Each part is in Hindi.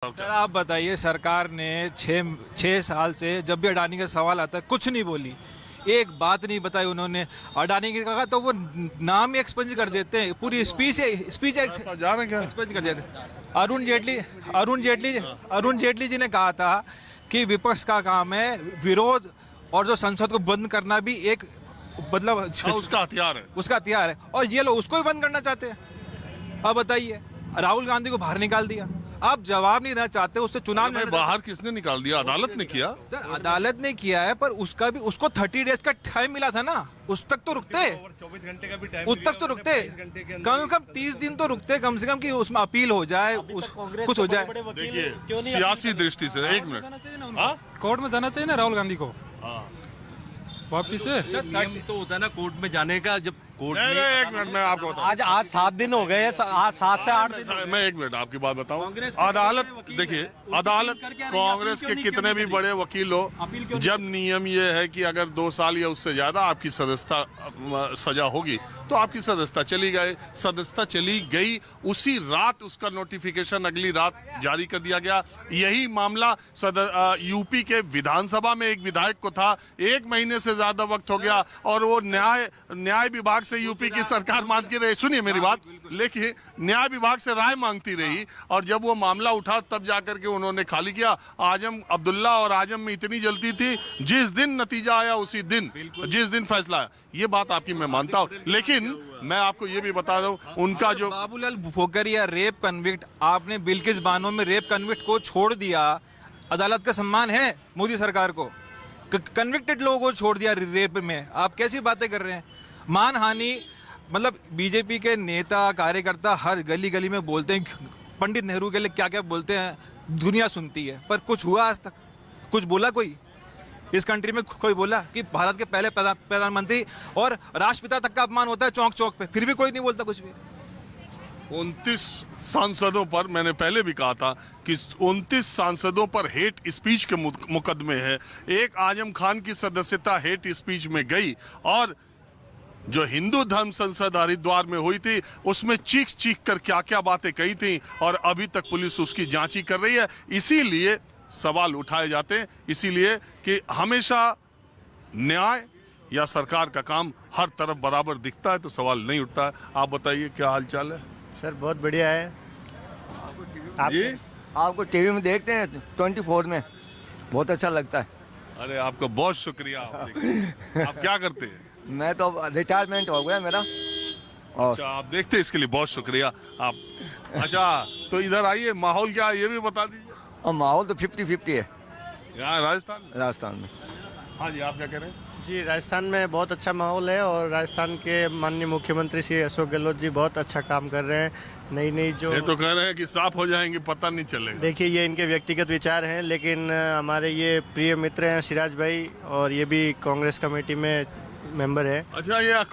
सर आप बताइए, सरकार ने छः साल से जब भी अडानी का सवाल आता है कुछ नहीं बोली, एक बात नहीं बताई उन्होंने। अडानी की कहा तो वो नाम ही एक्सपेंज कर देते हैं, पूरी स्पीच एक्सपेंज कर देते हैं। अरुण जेटली जी ने कहा था कि विपक्ष का काम है विरोध, और जो संसद को बंद करना भी एक मतलब उसका हथियार है, और ये लोग उसको ही बंद करना चाहते हैं। अब बताइए, राहुल गांधी को बाहर निकाल दिया, आप जवाब नहीं देना चाहते, उससे चुनाव में बाहर किसने निकाल दिया? अदालत ने किया। सर अदालत ने किया है, पर उसको 30 डेज का टाइम मिला था ना, उस तक तो रुकते, 24 घंटे का भी टाइम, उस तक तो रुकते, कम से कम 30 दिन तो रुकते कम से कम, कि उसमें अपील हो जाए, कुछ हो जाए। देखिए सियासी दृष्टि से, एक मिनट, कोर्ट में जाना चाहिए ना राहुल गांधी को वापिस से। नियम तो होता है ना कोर्ट में जाने का, जब कोर्ट में। एक मिनट मैं आपको बताऊं। आज 7 दिन हो गए, आज 7 से 8 दिन। मैं एक मिनट आपकी बात बताऊं। अदालत, देखिए अदालत, कांग्रेस के कितने भी बड़े वकील हो, जब नियम ये है कि अगर 2 साल या उससे ज्यादा आपकी सदस्यता सजा होगी तो आपकी सदस्यता चली गई, उसी रात उसका नोटिफिकेशन अगली रात जारी कर दिया गया। यही मामला यूपी के विधानसभा में एक विधायक को था, 1 महीने से ज्यादा वक्त हो गया, और वो न्याय विभाग से यूपी की सरकार मांगती रही, सुनिए मेरी बात, लेकिन न्याय विभाग से राय मांगती रही, और जब वो मामला उठा तब जाकर के उन्होंने खाली किया। आजम अब्दुल्ला और आजम में इतनी जल्दी थी, जिस दिन नतीजा आया उसी दिन, जिस दिन फैसला आया, ये बात आपकी मैं मानता हूँ, लेकिन मैं आपको ये भी बता दूं, उनका जो बाबूलाल भोकरिया रेप कन्विक्ट, आपने बिल्किस बानो में रेप कन्विक्ट को छोड़ दिया, अदालत का सम्मान है मोदी सरकार को, कन्विक्टेड लोगों को छोड़ दिया रेप में, आप कैसी बातें कर रहे हैं? मानहानि, मतलब बीजेपी के नेता कार्यकर्ता हर गली गली में बोलते हैं पंडित नेहरू के लिए क्या क्या बोलते हैं, दुनिया सुनती है, पर कुछ हुआ आज तक? कुछ बोला कोई इस कंट्री में? कोई बोला कि भारत के पहले प्रधानमंत्री और राष्ट्रपिता तक का अपमान होता है चौक चौक पे, फिर भी कोई नहीं बोलता कुछ भी? 29 सांसदों पर, मैंने पहले भी कहा था कि 29 सांसदों पर हेट स्पीच के मुकदमे हैं। एक आजम खान की सदस्यता हेट स्पीच में गई, और जो हिंदू धर्म संसद हरिद्वार में हुई थी उसमें चीख कर क्या क्या बातें कही थी, और अभी तक पुलिस उसकी जांच ही कर रही है। इसीलिए सवाल उठाए जाते हैं, इसीलिए कि हमेशा न्याय या सरकार का काम हर तरफ बराबर दिखता है तो सवाल नहीं उठता है। आप बताइए क्या हाल चाल है? सर बहुत बढ़िया है। आपको टीवी में देखते हैं 24 में, बहुत अच्छा लगता है। अरे आपका बहुत शुक्रिया। आप क्या करते हैं? मैं तो रिटायरमेंट हो गया मेरा। और अच्छा, आप देखते हैं, इसके लिए बहुत शुक्रिया आप। अच्छा तो इधर आइए, माहौल क्या है ये भी बता दीजिए। और माहौल तो 50-50 है यहाँ राजस्थान में। हाँ जी, आप क्या कह रहे हैं? जी, राजस्थान में बहुत अच्छा माहौल है, और राजस्थान के माननीय मुख्यमंत्री श्री अशोक गहलोत जी बहुत अच्छा काम कर रहे हैं। नई जो ये तो कह रहे हैं कि साफ हो जाएंगे, पता नहीं चलेगा। देखिए, ये इनके व्यक्तिगत विचार हैं, लेकिन हमारे ये प्रिय मित्र हैं सिराज भाई, और ये भी कांग्रेस कमेटी में मेंबर है। अच्छा, ये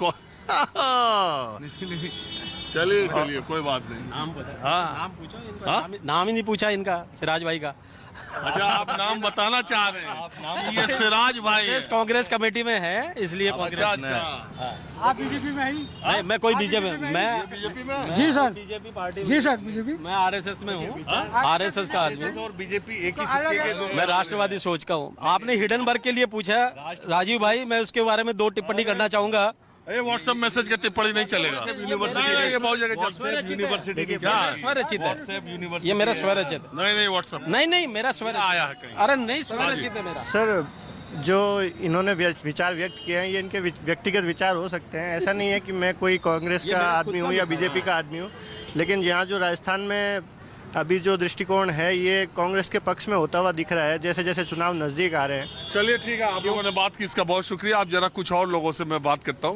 चलिए कोई बात नहीं। नाम पूछा हाँ? नाम ही नहीं पूछा इनका, सिराज भाई का। अच्छा, आप नाम बताना चाह रहे हैं? ये सिराज भाई है। कांग्रेस कमेटी में है, इसलिए कांग्रेस। आप बीजेपी में ही? नहीं, मैं कोई बीजेपी में, मैं बीजेपी में। जी सर, बीजेपी पार्टी जी सर, बीजेपी। मैं आरएसएस में हूँ, आरएसएस का आदमी हूँ। और बीजेपी एक ही सिक्के के दो। मैं राष्ट्रवादी सोच का हूँ। आपने हिडनबर्ग के लिए पूछा राजीव भाई, मैं उसके बारे में 2 टिप्पणी करना चाहूंगा। ये व्हाट्सएप मैसेज का टिप्पणी नहीं चलेगा। यूनिवर्सिटी ये बहुत जगह यूनिवर्सिटी की स्वरचित है, ये मेरा स्वरचित है। नहीं व्हाट्सएप नहीं मेरा स्वरचित आया है कहीं। अरे नहीं, स्वरचित है मेरा। सर, जो इन्होंने विचार व्यक्त किए हैं, ये इनके व्यक्तिगत विचार हो सकते हैं। ऐसा नहीं है कि मैं कोई कांग्रेस का आदमी हूँ या बीजेपी का आदमी हूँ, लेकिन यहाँ जो राजस्थान में अभी जो दृष्टिकोण है ये कांग्रेस के पक्ष में होता हुआ दिख रहा है, जैसे जैसे चुनाव नजदीक आ रहे हैं। चलिए ठीक है, आप लोगों ने बात की, इसका बहुत शुक्रिया। आप जरा कुछ और लोगों से मैं बात करता हूँ।